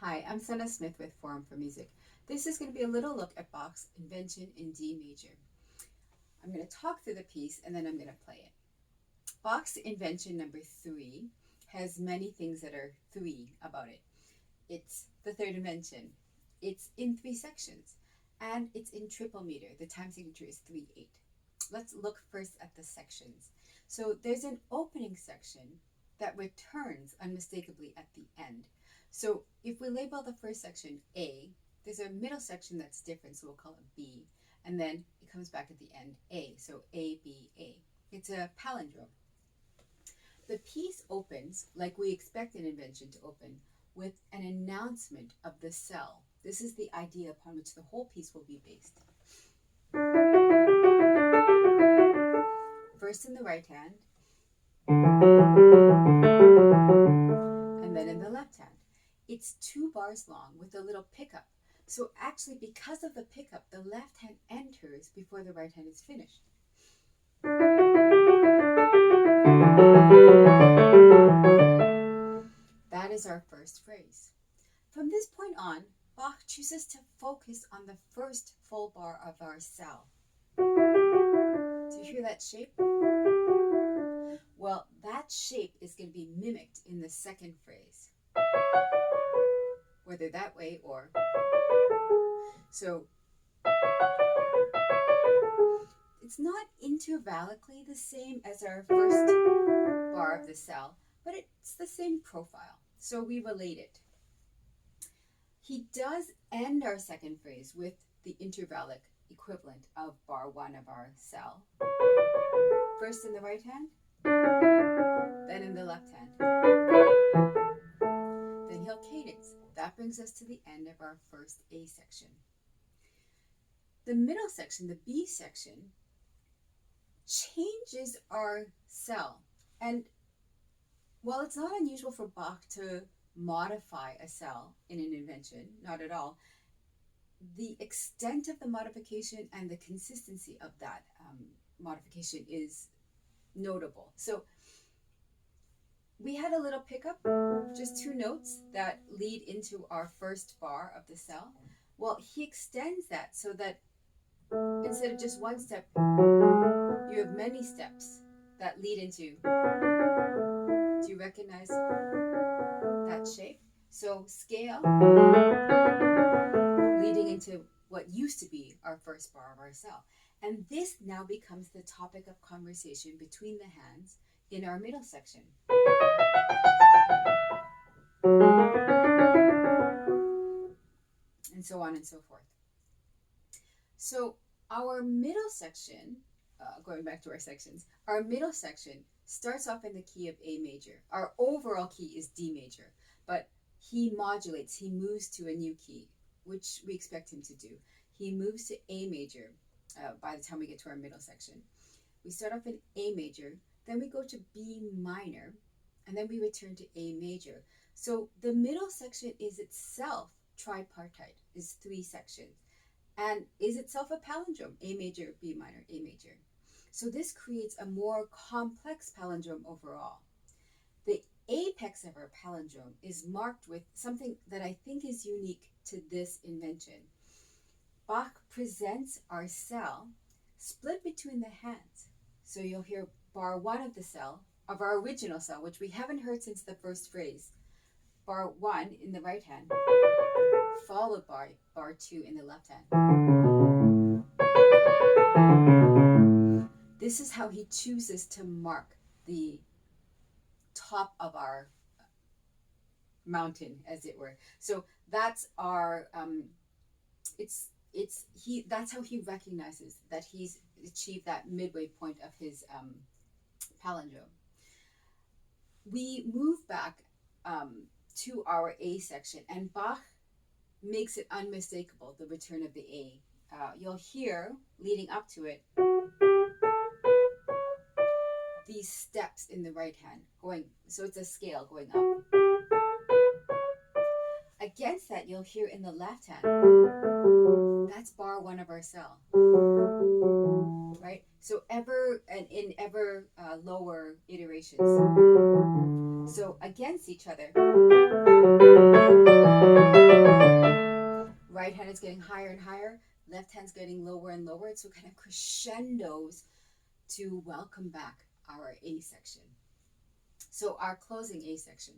Hi, I'm Suna Smith with Forum for Music. This is going to be a little look at Bach's Invention in D major. I'm going to talk through the piece and then I'm going to play it. Bach's Invention number 3 has many things that are 3 about it. It's the third invention. It's in 3 sections and it's in triple meter. The time signature is 3/8. Let's look first at the sections. So there's an opening section that returns unmistakably at the end. So if we label the first section A, there's a middle section that's different, so we'll call it B, and then it comes back at the end A, so A, B, A. It's a palindrome. The piece opens, like we expect an invention to open, with an announcement of the cell. This is the idea upon which the whole piece will be based. First in the right hand, and then in the left hand. It's 2 bars long with a little pickup. So actually, because of the pickup, the left hand enters before the right hand is finished. That is our first phrase. From this point on, Bach chooses to focus on the first full bar of our cell. Do you hear that shape? Well, that shape is going to be mimicked in the second phrase, whether that way or so. It's not intervallically the same as our first bar of the cell, but it's the same profile, so we relate it. He does end our second phrase with the intervallic equivalent of bar 1 of our cell. First in the right hand, then in the left hand. Then he'll cadence. That brings us to the end of our first A section. The middle section, the B section, changes our cell. And while it's not unusual for Bach to modify a cell in an invention, not at all, the extent of the modification and the consistency of that modification is notable. So we had a little pickup, just 2 notes that lead into our first bar of the cell. Well, he extends that so that instead of just 1 step, you have many steps that lead into. Do you recognize that shape? So scale leading into what used to be our first bar of our cell. And this now becomes the topic of conversation between the hands in our middle section. And so on and so forth. So our middle section, going back to our sections, our middle section starts off in the key of A major. Our overall key is D major, but he modulates, he moves to a new key, which we expect him to do. He moves to A major by the time we get to our middle section. We start off in A major, then we go to B minor, and then we return to A major. So the middle section is itself tripartite, is 3 sections, and is itself a palindrome, A major, B minor, A major. So this creates a more complex palindrome overall. The apex of our palindrome is marked with something that I think is unique to this invention. Bach presents our cell split between the hands. So you'll hear bar 1 of the cell, of our original cell, which we haven't heard since the first phrase. Bar 1 in the right hand, followed by bar 2 in the left hand. This is how he chooses to mark the top of our mountain, as it were. So that's our that's how he recognizes that he's achieved that midway point of his palindrome. We move back to our A section, and Bach makes it unmistakable, the return of the A. You'll hear, leading up to it, these steps in the right hand going, so it's a scale going up. Against that, you'll hear in the left hand, that's bar 1 of our cell, right? So ever and in ever lower iterations. So against each other, right hand is getting higher and higher, left hand's getting lower and lower. So it kind of crescendos to welcome back our A section. So our closing A section.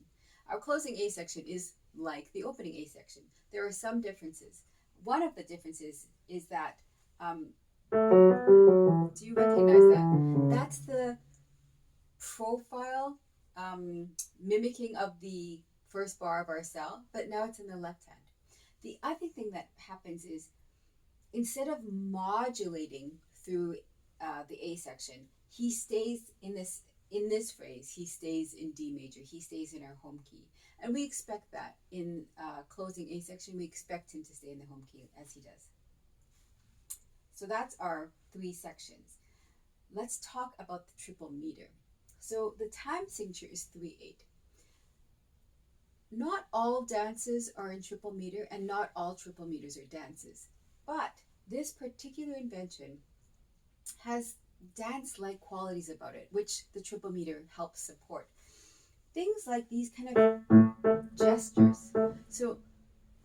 Our closing A section is like the opening A section. There are some differences. One of the differences is that, do you recognize that? That's the profile mimicking of the first bar of our cell, but now it's in the left hand. The other thing that happens is, instead of modulating through the A section, he stays in this phrase, he stays in D major, he stays in our home key. And we expect that in closing A section, we expect him to stay in the home key as he does. So that's our 3 sections. Let's talk about the triple meter. So the time signature is 3/8. Not all dances are in triple meter, and not all triple meters are dances. But this particular invention has dance-like qualities about it, which the triple meter helps support. Things like these kind of gestures. So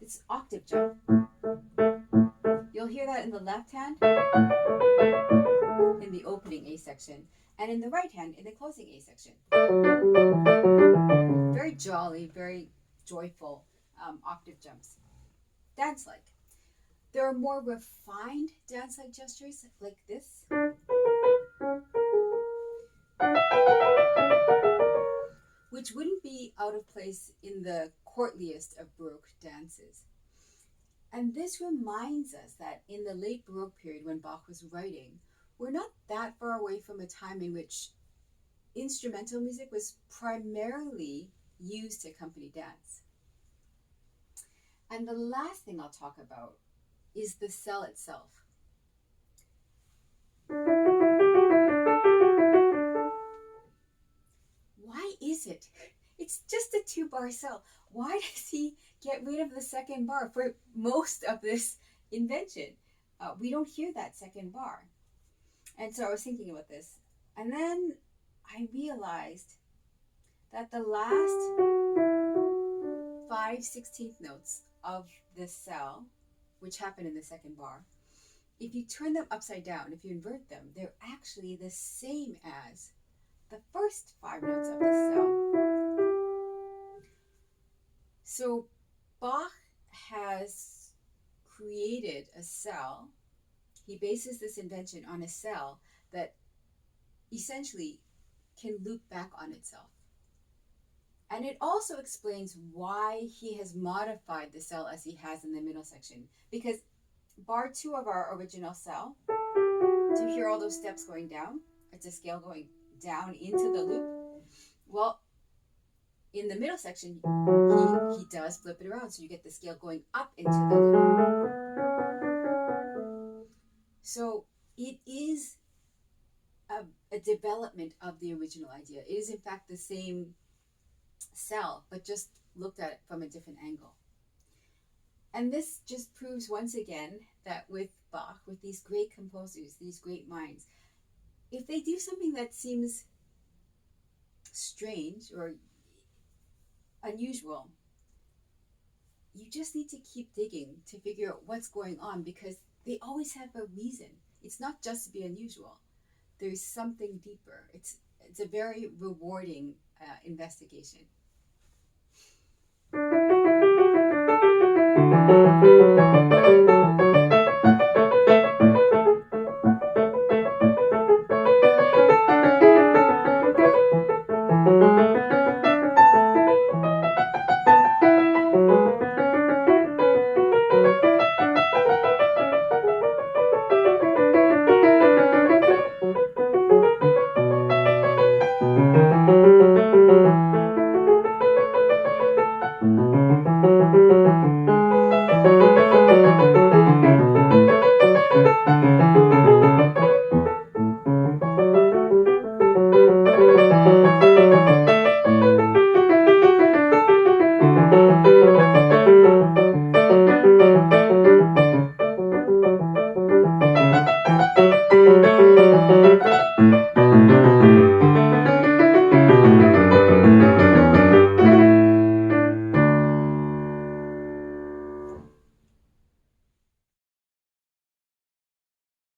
it's octave jump. You'll hear that in the left hand in the opening A section, and in the right hand in the closing A section. Very jolly, very joyful octave jumps. Dance-like. There are more refined dance-like gestures like this. Which wouldn't be out of place in the courtliest of Baroque dances. And this reminds us that in the late Baroque period, when Bach was writing, we're not that far away from a time in which instrumental music was primarily used to accompany dance. And the last thing I'll talk about is the cell itself. Why is it? It's just a 2-bar cell. Why does he get rid of the second bar for most of this invention? We don't hear that second bar. And so I was thinking about this. And then I realized that the last 5/16 notes of this cell, which happen in the second bar, if you turn them upside down, if you invert them, they're actually the same as the first 5 notes of this cell. So Bach has created a cell. He bases this invention on a cell that essentially can loop back on itself. And it also explains why he has modified the cell as he has in the middle section. Because bar 2 of our original cell, do you hear all those steps going down? It's a scale going down into the loop. Well, in the middle section, he does flip it around, so you get the scale going up into the loop. So it is a development of the original idea. It is in fact the same cell, but just looked at it from a different angle. And this just proves once again that with Bach, with these great composers, these great minds, if they do something that seems strange or unusual, you just need to keep digging to figure out what's going on, because they always have a reason. It's not just to be unusual. There's something deeper. It's a very rewarding investigation.